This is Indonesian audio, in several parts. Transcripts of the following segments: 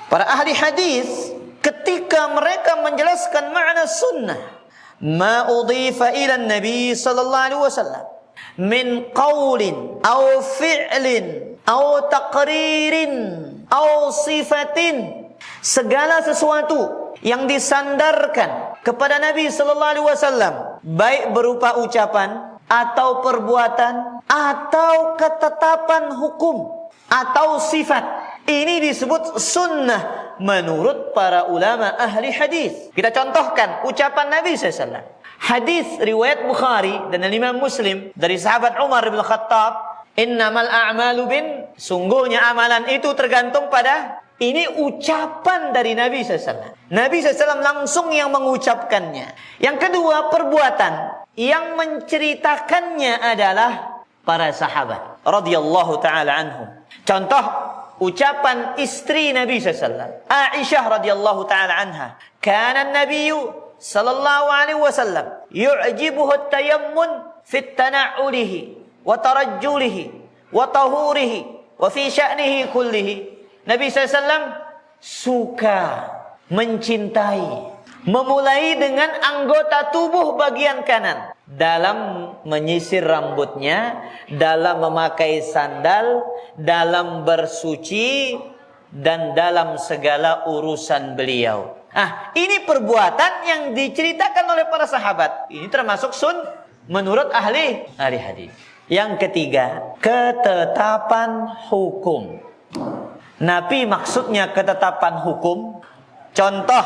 Para ahli hadis ketika mereka menjelaskan makna sunnah, ma udhifa ila Nabi sallallahu alaihi wasallam min qaulin aw fi'lin aw taqririn aw sifatin, segala sesuatu yang disandarkan kepada Nabi sallallahu alaihi wasallam, baik berupa ucapan atau perbuatan atau ketetapan hukum atau sifat, ini disebut sunnah menurut para ulama ahli hadis. Kita contohkan ucapan Nabi SAW. Hadis riwayat Bukhari dan Imam Muslim dari sahabat Umar bin Khattab, innamal a'malu bin, sungguhnya amalan itu tergantung pada. Ini ucapan dari Nabi SAW. Nabi SAW langsung yang mengucapkannya. Yang kedua, perbuatan yang menceritakannya adalah para sahabat radhiyallahu taala anhum. Contoh ucapan istri Nabi SAW, Aisyah radhiyallahu taala anha, kana an-nabiyyu sallallahu alaihi wasallam yu'jibuhu at-tayammun fi tana'ulihi wa tarajjulihi wa tahurihi wa fi sya'nihi kullihi. Nabi SAW suka, mencintai, memulai dengan anggota tubuh bagian kanan, dalam menyisir rambutnya, dalam memakai sandal, dalam bersuci, dan dalam segala urusan beliau. Ini perbuatan yang diceritakan oleh para sahabat. Ini termasuk menurut ahli hadis. Yang ketiga, ketetapan hukum. Nabi maksudnya ketetapan hukum. Contoh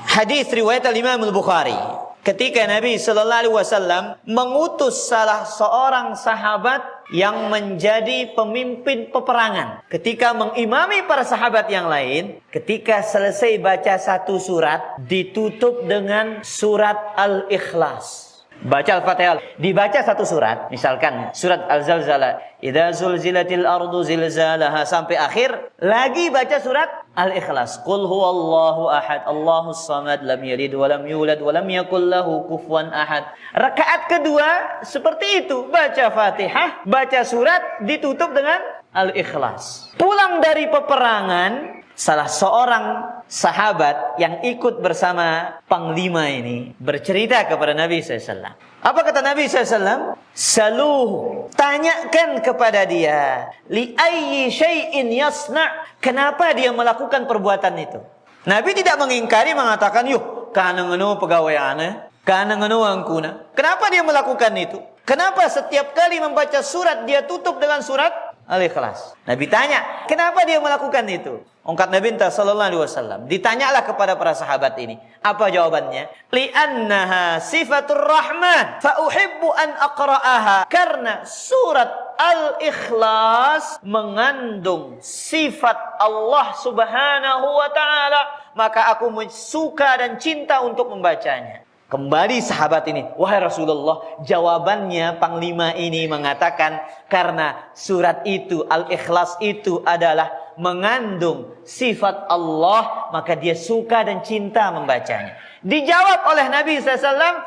hadis riwayat Imam Al-Bukhari, ketika Nabi sallallahu alaihi wasallam mengutus salah seorang sahabat yang menjadi pemimpin peperangan, ketika mengimami para sahabat yang lain, ketika selesai baca satu surat ditutup dengan surat Al-Ikhlas. Baca Al-Fatihah, dibaca satu surat, misalkan surat Al-Zalzalah, idza zulzilatil ardu zilzalaha, sampai akhir, lagi baca surat Al-Ikhlas, qul huwallahu ahad, Allahus samad, lam yalid wa lam yulad wa lam yakul lahu kufuwan ahad. Rakaat kedua seperti itu, baca Fatihah, baca surat, ditutup dengan Al-Ikhlas. Pulang dari peperangan, salah seorang sahabat yang ikut bersama panglima ini bercerita kepada Nabi SAW. Apa kata Nabi SAW? Saluhu, tanyakan kepada dia, li ayyi syai'in yasna', kenapa dia melakukan perbuatan itu. Nabi tidak mengingkari, mengatakan, yuh, kana nganu pegawaiane, kana nganu angkuna. Kenapa dia melakukan itu? Kenapa setiap kali membaca surat dia tutup dengan surat Al-Ikhlas? Nabi tanya, kenapa dia melakukan itu? Ungkap Nabi sallallahu alaihi wasallam, ditanyalah kepada para sahabat ini. Apa jawabannya? Li'annaha sifatur rahman fa uhibbu an aqra'aha. Karena surat Al-Ikhlas mengandung sifat Allah Subhanahu wa taala, maka aku suka dan cinta untuk membacanya. Kembali sahabat ini, wahai Rasulullah, jawabannya panglima ini mengatakan, karena surat itu, Al-Ikhlas itu adalah mengandung sifat Allah, maka dia suka dan cinta membacanya. Dijawab oleh Nabi SAW,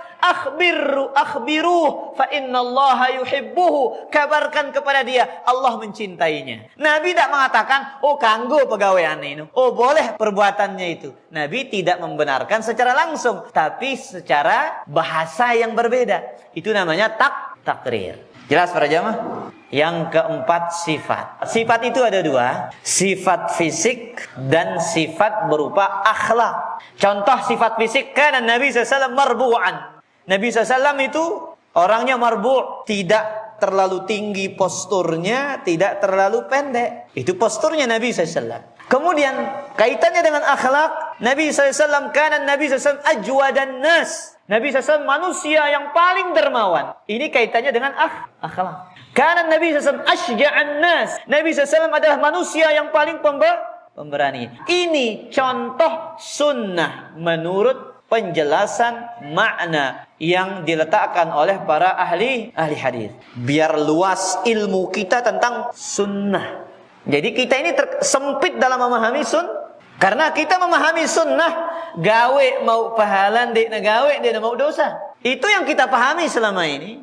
akhbiruh fa innallaha yuhibbuhu. Kabarkan kepada dia, Allah mencintainya. Nabi tidak mengatakan, oh kanggo pegawaian ini, oh boleh perbuatannya itu. Nabi tidak membenarkan secara langsung, tapi secara bahasa yang berbeda. Itu namanya takrir. Jelas para jamaah? Yang keempat, sifat. Sifat itu ada dua, sifat fisik dan sifat berupa akhlak. Contoh sifat fisik, kan Nabi SAW marbu'an. Nabi SAW itu orangnya marbu', tidak terlalu tinggi posturnya, tidak terlalu pendek. Itu posturnya Nabi SAW. Kemudian kaitannya dengan akhlak, Nabi SAW kan Nabi SAW ajwadan nas. Nabi SAW manusia yang paling dermawan. Ini kaitannya dengan akhlak. Karena Nabi SAW asyja'an nas. Nabi SAW adalah manusia yang paling pemberani. Ini contoh sunnah menurut penjelasan makna yang diletakkan oleh para ahli hadis. Biar luas ilmu kita tentang sunnah. Jadi kita ini sempit dalam memahami karena kita memahami sunnah, gawe mau pahalan dek na gawe, dek na mau dosa. Itu yang kita pahami selama ini.